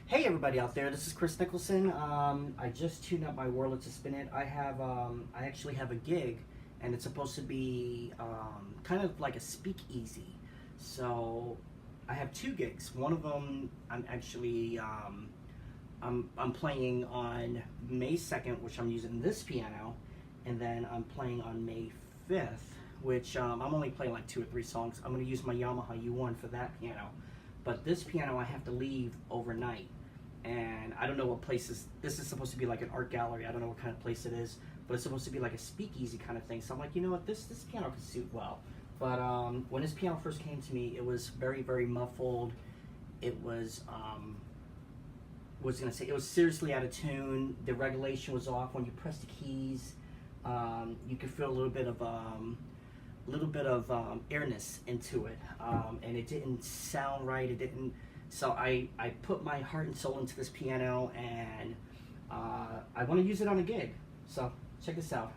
Hey everybody out there, this is Kris Nicholson. I just tuned up my Wurlitzer spinet. I actually have a gig, and it's supposed to be kind of like a speakeasy. So I have two gigs. One of them I'm actually I'm playing on May 2nd, which I'm using this piano, and then I'm playing on May 5th, which I'm only playing like 2 or 3 songs. I'm going to use my Yamaha U1 for that piano. But this piano I have to leave overnight, and I don't know what place this is supposed to be, like an art gallery. I don't know what kind of place it is, but it's supposed to be like a speakeasy kind of thing. So I'm like, you know what, this piano could suit well. But when this piano first came to me, it was very, very muffled. It was it was seriously out of tune. The regulation was off. When you press the keys, you could feel a little bit of airness into it, and it didn't sound right. It didn't. So I put my heart and soul into this piano, and I want to use it on a gig. So check this out.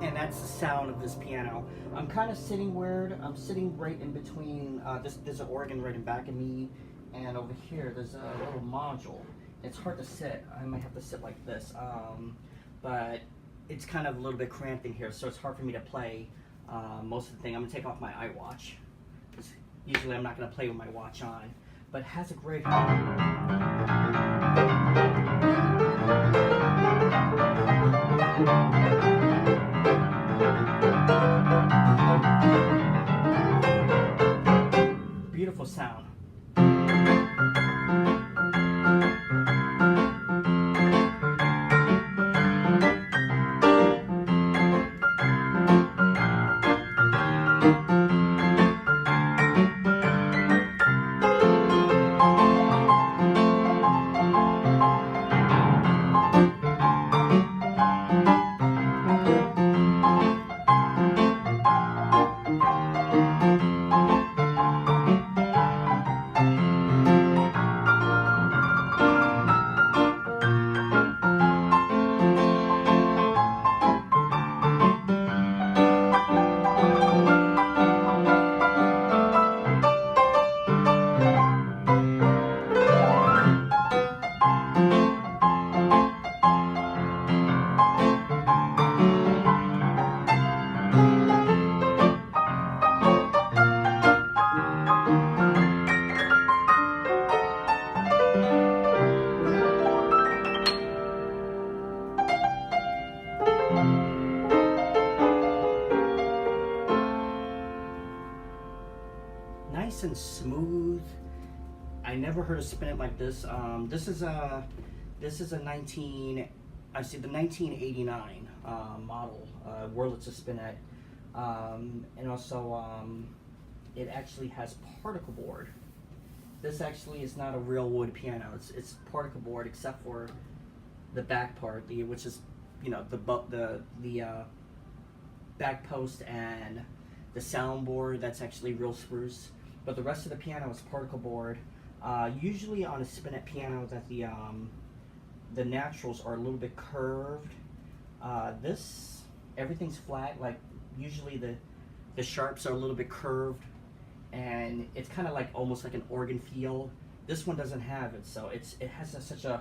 And that's the sound of this piano. I'm kind of sitting weird. I'm sitting right in between. There's an organ right in back of me, and over here there's a little module. It's hard to sit. I might have to sit like this, but it's kind of a little bit cramped in here, so it's hard for me to play most of the thing. I'm gonna take off my iWatch, because usually I'm not gonna play with my watch on. But it has a great. Beautiful sound. Nice and smooth. I never heard a spinet like this. This is a 1989 model Wurlitzer spinet, and also it actually has particle board. This actually is not a real wood piano. It's particle board, except for the back part, which is, you know, the back post and the soundboard, that's actually real spruce. But the rest of the piano is particle board. Usually on a spinet piano, that the naturals are a little bit curved. This, everything's flat. Like usually the sharps are a little bit curved, and it's kind of like almost like an organ feel. This one doesn't have it, so it has such a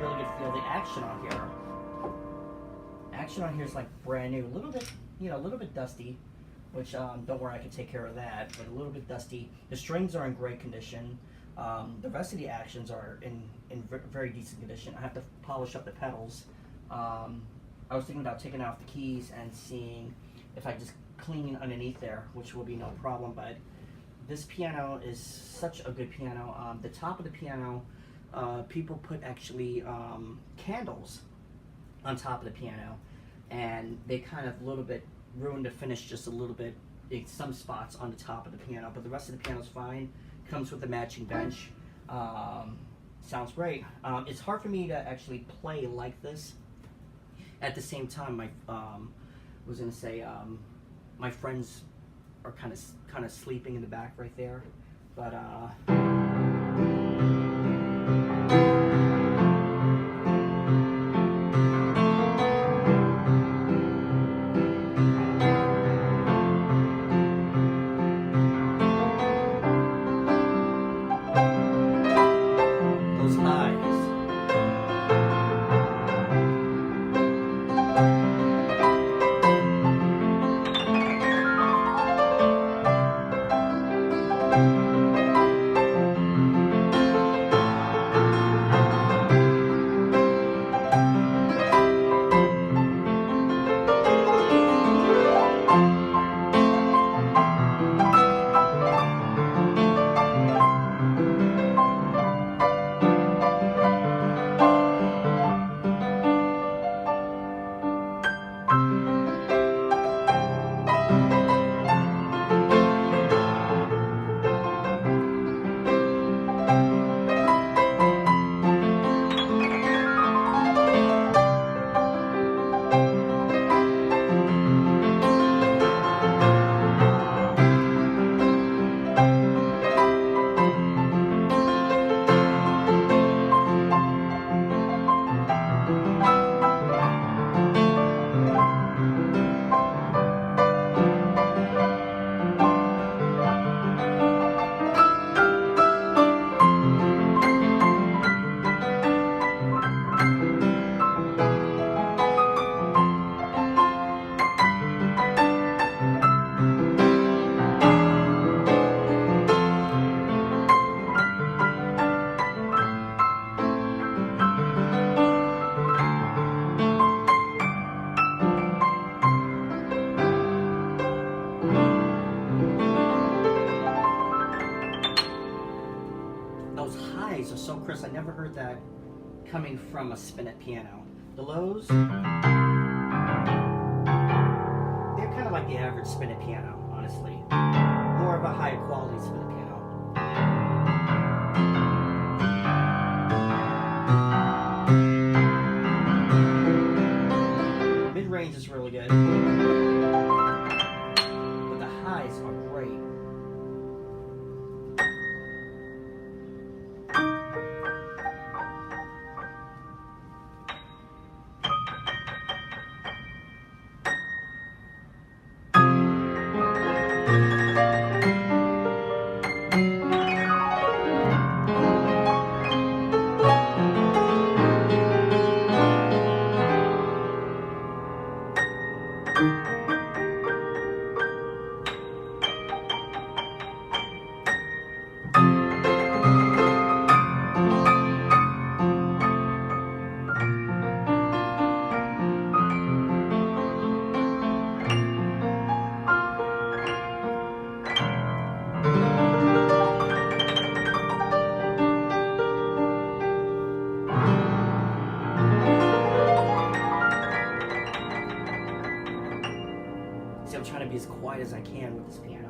really good feel. The action on here is like brand new, a little bit, a little bit dusty, which don't worry, I can take care of that, but a little bit dusty. The strings are in great condition. The rest of the actions are in very decent condition. I have to polish up the pedals. I was thinking about taking off the keys and seeing if I just clean underneath there, which will be no problem, but this piano is such a good piano. The top of the piano, people put actually candles on top of the piano, and they kind of a little bit ruined the finish just a little bit in some spots on the top of the piano, but the rest of the piano's fine. Comes with a matching bench. Sounds great. It's hard for me to actually play like this. At the same time, my friends are kind of sleeping in the back right there, but those highs. Those highs are so crisp. I never heard that coming from a spinet piano. The lows, they're kind of like the average spinet piano, honestly. More of a high quality spinet piano. Mid-range is really good, but the highs are great. See, I'm trying to be as quiet as I can with this piano.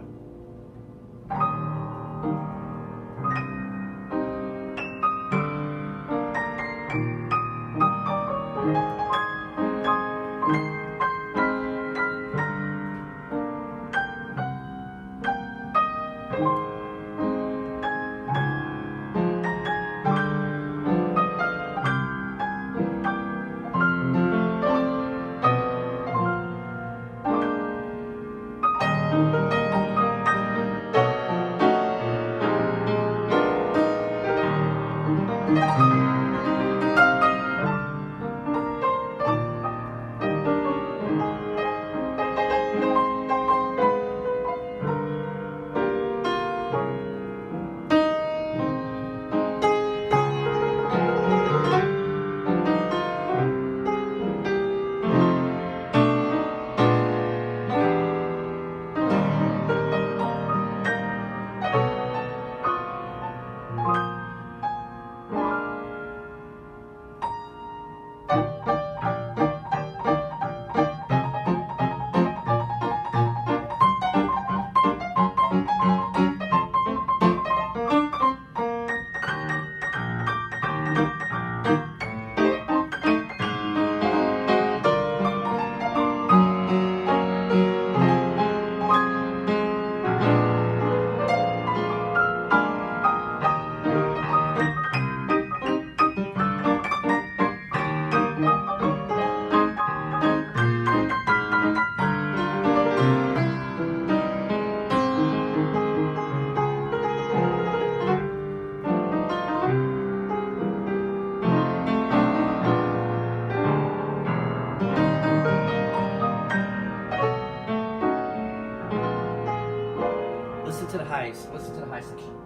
to the highs. Listen to the high section.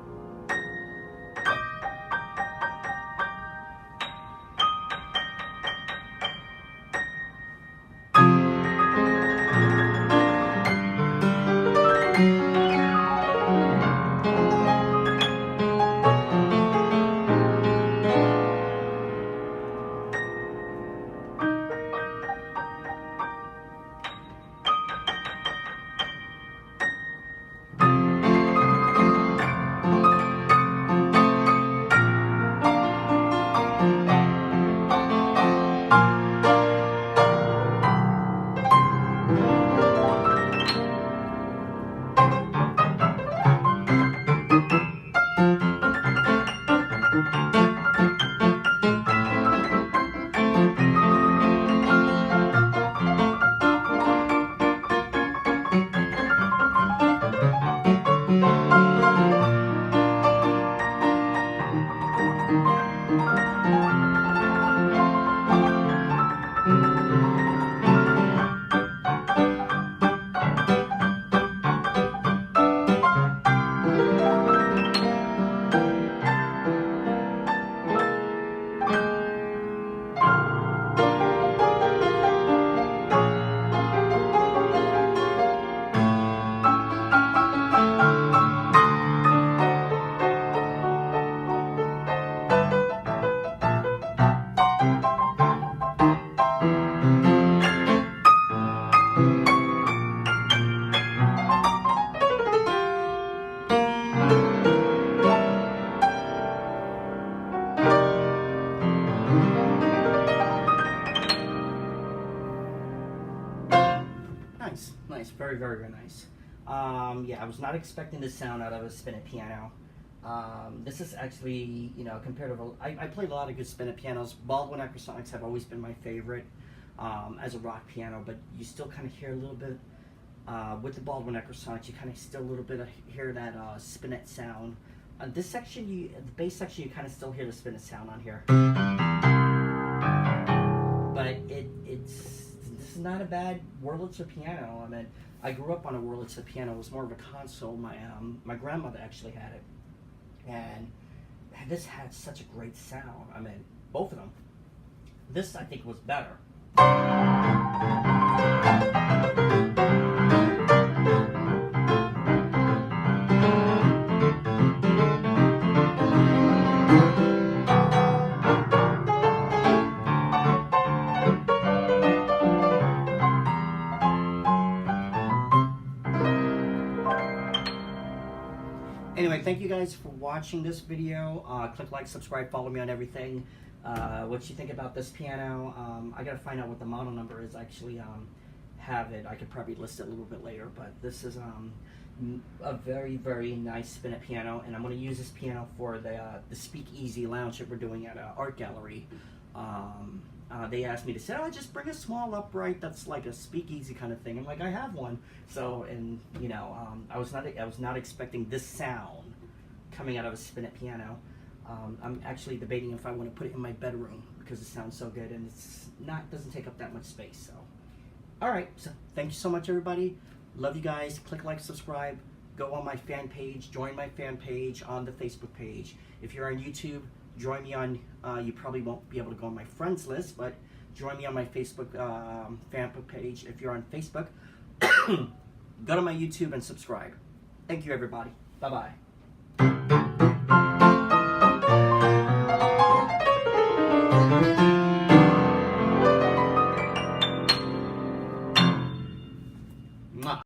Nice, very, very, very nice. Yeah, I was not expecting this sound out of a spinet piano. This is actually, you know, compared to, I played a lot of good spinet pianos. Baldwin Ecrosonics have always been my favorite as a rock piano, but you still kind of hear a little bit, with the Baldwin Ecrosonics, you kind of still a little bit hear that spinet sound. This section, the bass section, you kind of still hear the spinet sound on here. But this is not a bad Wurlitzer piano. I mean, I grew up on a Wurlitzer piano. It was more of a console. My grandmother actually had it, and this had such a great sound. I mean, both of them. This, I think, was better. Anyway, thank you guys for watching this video. Click like, subscribe, follow me on everything. What you think about this piano? I gotta find out what the model number is. I actually have it. I could probably list it a little bit later, but this is a very, very nice spinet piano, and I'm going to use this piano for the Speakeasy Lounge that we're doing at Art Gallery. They asked me to say, oh, just bring a small upright that's like a speakeasy kind of thing. I'm like, I have one. So, and you know, I was not expecting this sound coming out of a spinet piano. I'm actually debating if I want to put it in my bedroom because it sounds so good, and doesn't take up that much space. So, all right. So, thank you so much, everybody. Love you guys. Click like, subscribe. Go on my fan page. Join my fan page on the Facebook page. If you're on YouTube, join me on, you probably won't be able to go on my friends list, but join me on my Facebook fan page. If you're on Facebook, go to my YouTube and subscribe. Thank you, everybody. Bye-bye.